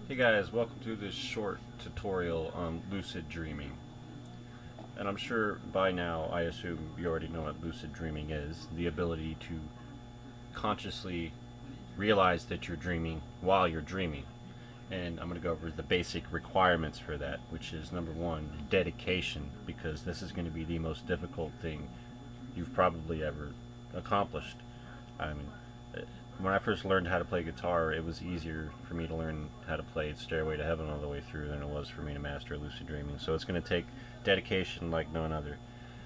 Hey guys, welcome to this short tutorial on lucid dreaming. And I'm sure by now, I assume you already know what lucid dreaming is. The ability to consciously realize that you're dreaming while you're dreaming. And I'm going to go over the basic requirements for that, which is number one, dedication, because this is going to be the most difficult thing you've probably ever accomplished. I mean, when I first learned how to play guitar, it was easier for me to learn how to play Stairway to Heaven all the way through than it was for me to master lucid dreaming. So it's going to take dedication like none other.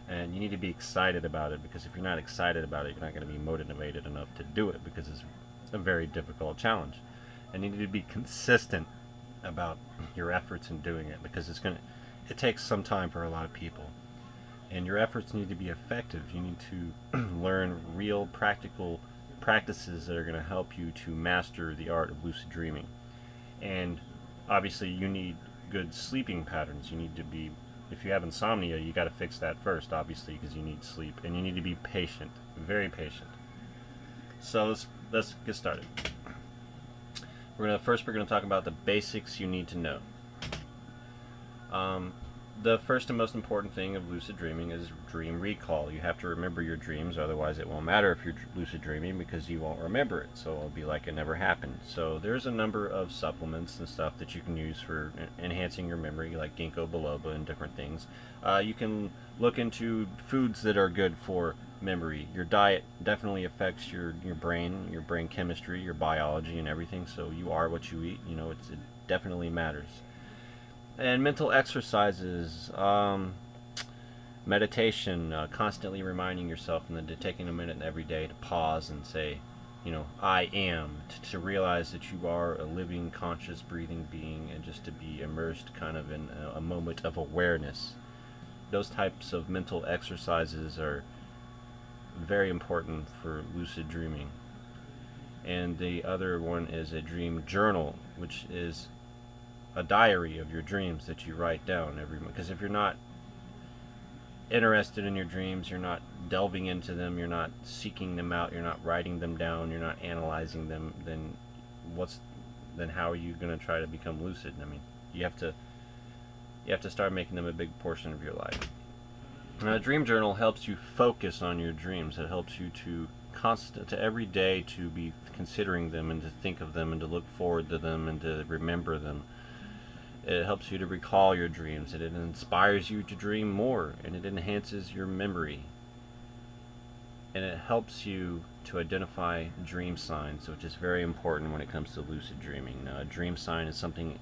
And you need to be excited about it, because if you're not excited about it, you're not going to be motivated enough to do it, because it's a very difficult challenge. And you need to be consistent about your efforts in doing it, because it takes some time for a lot of people. And your efforts need to be effective. You need to learn real practical practices that are going to help you to master the art of lucid dreaming. And obviously, you need good sleeping patterns. You need to be, if you have insomnia, you got to fix that first, obviously, because you need sleep. And you need to be patient, very patient. So let's get started. We're gonna talk about the basics you need to know. Um, the first and most important thing of lucid dreaming is dream recall. You have to remember your dreams, otherwise it won't matter if you're lucid dreaming, because you won't remember it. So it'll be like it never happened. So there's a number of supplements and stuff that you can use for enhancing your memory, like ginkgo biloba and different things. You can look into foods that are good for memory. Your diet definitely affects your brain chemistry, your biology, and everything. So you are what you eat. It definitely matters. And mental exercises, meditation, constantly reminding yourself, and then taking a minute every day to pause and say, I am, to realize that you are a living, conscious, breathing being, and just to be immersed kind of in a moment of awareness. Those types of mental exercises are very important for lucid dreaming. And the other one is a dream journal, which is a diary of your dreams that you write down every month. Because if you're not interested in your dreams, you're not delving into them, you're not seeking them out, you're not writing them down, you're not analyzing them, then how are you going to try to become lucid? I mean, you have to start making them a big portion of your life. Now, a dream journal helps you focus on your dreams. It helps you to every day to be considering them, and to think of them, and to look forward to them, and to remember them. It helps you to recall your dreams, and it inspires you to dream more, and it enhances your memory. And it helps you to identify dream signs, which is very important when it comes to lucid dreaming. Now, a dream sign is something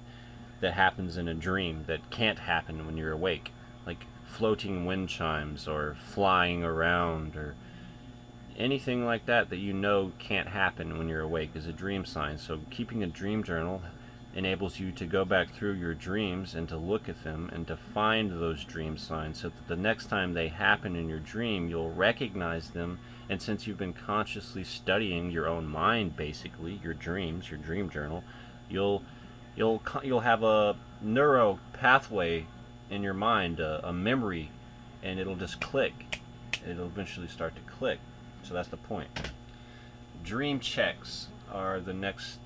that happens in a dream that can't happen when you're awake, like floating wind chimes, or flying around, or anything like that can't happen when you're awake is a dream sign. So keeping a dream journal enables you to go back through your dreams and to look at them and to find those dream signs, so that the next time they happen in your dream, you'll recognize them. And since you've been consciously studying your own mind, basically your dreams, your dream journal, you'll you'll have a neuro pathway in your mind, a memory, and it'll just click. It'll eventually start to click. So that's the point. Dream checks are the next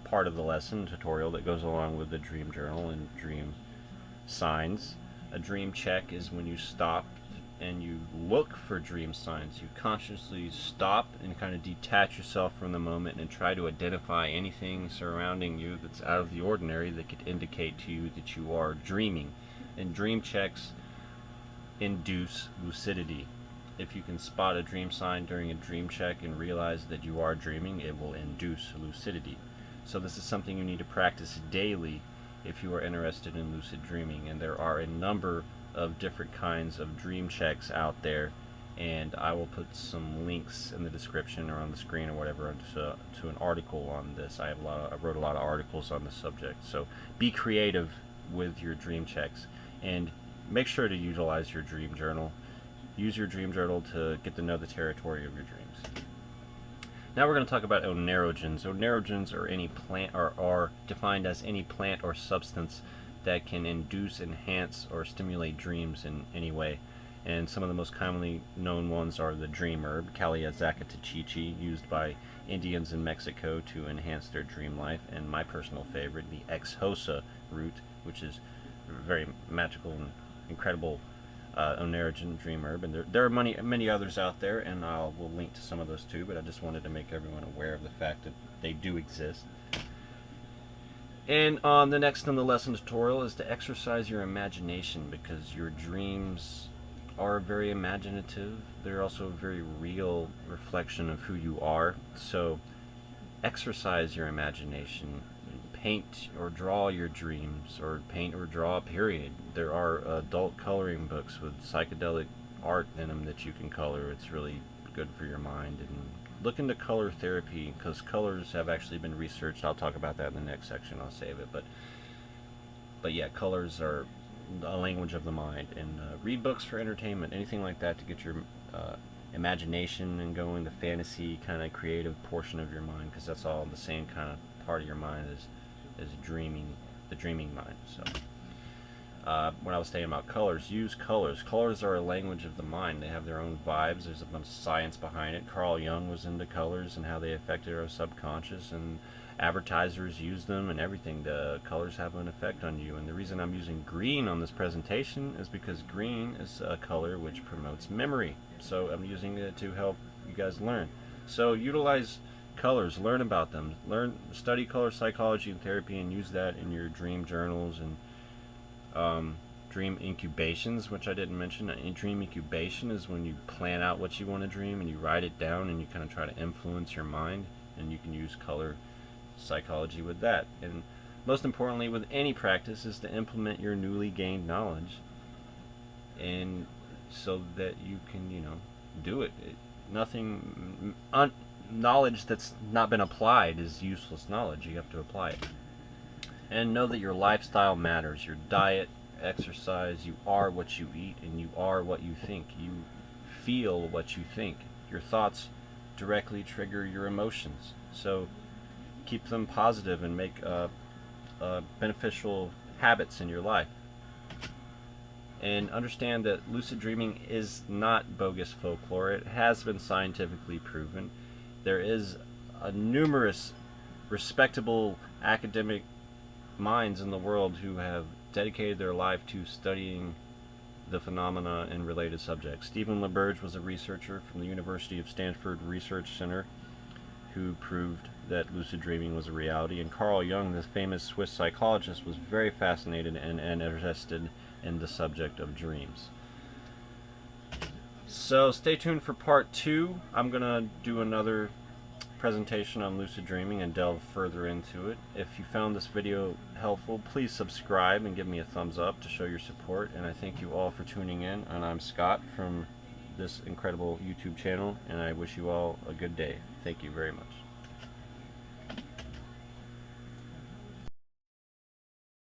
part of the lesson tutorial that goes along with the dream journal and dream signs. A dream check is when you stop and you look for dream signs. You consciously stop and kind of detach yourself from the moment and try to identify anything surrounding you that's out of the ordinary that could indicate to you that you are dreaming. And dream checks induce lucidity. If you can spot a dream sign during a dream check and realize that you are dreaming, it will induce lucidity. So this is something you need to practice daily if you are interested in lucid dreaming. And there are a number of different kinds of dream checks out there, and I will put some links in the description or on the screen or whatever to an article on this. I wrote a lot of articles on this subject. So be creative with your dream checks, and make sure to utilize your dream journal. Use your dream journal to get to know the territory of your dreams. Now we're going to talk about onerogens. Onerogens are any plant, are defined as any plant or substance that can induce, enhance, or stimulate dreams in any way. And some of the most commonly known ones are the dream herb, Calea zacatchichi, used by Indians in Mexico to enhance their dream life, and my personal favorite, the ex-hosa root, which is very magical and incredible Onerigen dream herb. And there are many others out there, and we'll link to some of those too, but I just wanted to make everyone aware of the fact that they do exist. And the next on the lesson tutorial is to exercise your imagination, because your dreams are very imaginative. They're also a very real reflection of who you are. So exercise your imagination. Paint or draw your dreams, or paint or draw, period. There are adult coloring books with psychedelic art in them that you can color. It's really good for your mind. And look into color therapy, because colors have actually been researched. I'll talk about that in the next section. I'll save it. But yeah, colors are a language of the mind. And read books for entertainment, anything like that, to get your imagination and going, the fantasy kind of creative portion of your mind, because that's all the same kind of part of your mind as dreaming, the dreaming mind. So when I was saying about colors, use colors. Colors are a language of the mind. They have their own vibes. There's a bunch of science behind it. Carl Jung was into colors and how they affected our subconscious, and advertisers use them and everything. The colors have an effect on you. And the reason I'm using green on this presentation is because green is a color which promotes memory. So I'm using it to help you guys learn. So utilize colors, learn about them, study color psychology and therapy, and use that in your dream journals and dream incubations, which I didn't mention. A dream incubation is when you plan out what you want to dream and you write it down, and you kind of try to influence your mind, and you can use color psychology with that. And most importantly, with any practice, is to implement your newly gained knowledge, and so that you can, do it. Knowledge that's not been applied is useless knowledge. You have to apply it. And know that your lifestyle matters. Your diet, exercise. You are what you eat, and you are what you think. You feel what you think. Your thoughts directly trigger your emotions. So keep them positive and make beneficial habits in your life. And understand that lucid dreaming is not bogus folklore. It has been scientifically proven. There is numerous respectable academic minds in the world who have dedicated their life to studying the phenomena and related subjects. Stephen LaBerge was a researcher from the University of Stanford Research Center who proved that lucid dreaming was a reality. And Carl Jung, the famous Swiss psychologist, was very fascinated and interested in the subject of dreams. So stay tuned for part 2. I'm going to do another presentation on lucid dreaming and delve further into it. If you found this video helpful, please subscribe and give me a thumbs up to show your support. And I thank you all for tuning in. And I'm Scott from this incredible YouTube channel, and I wish you all a good day. Thank you very much.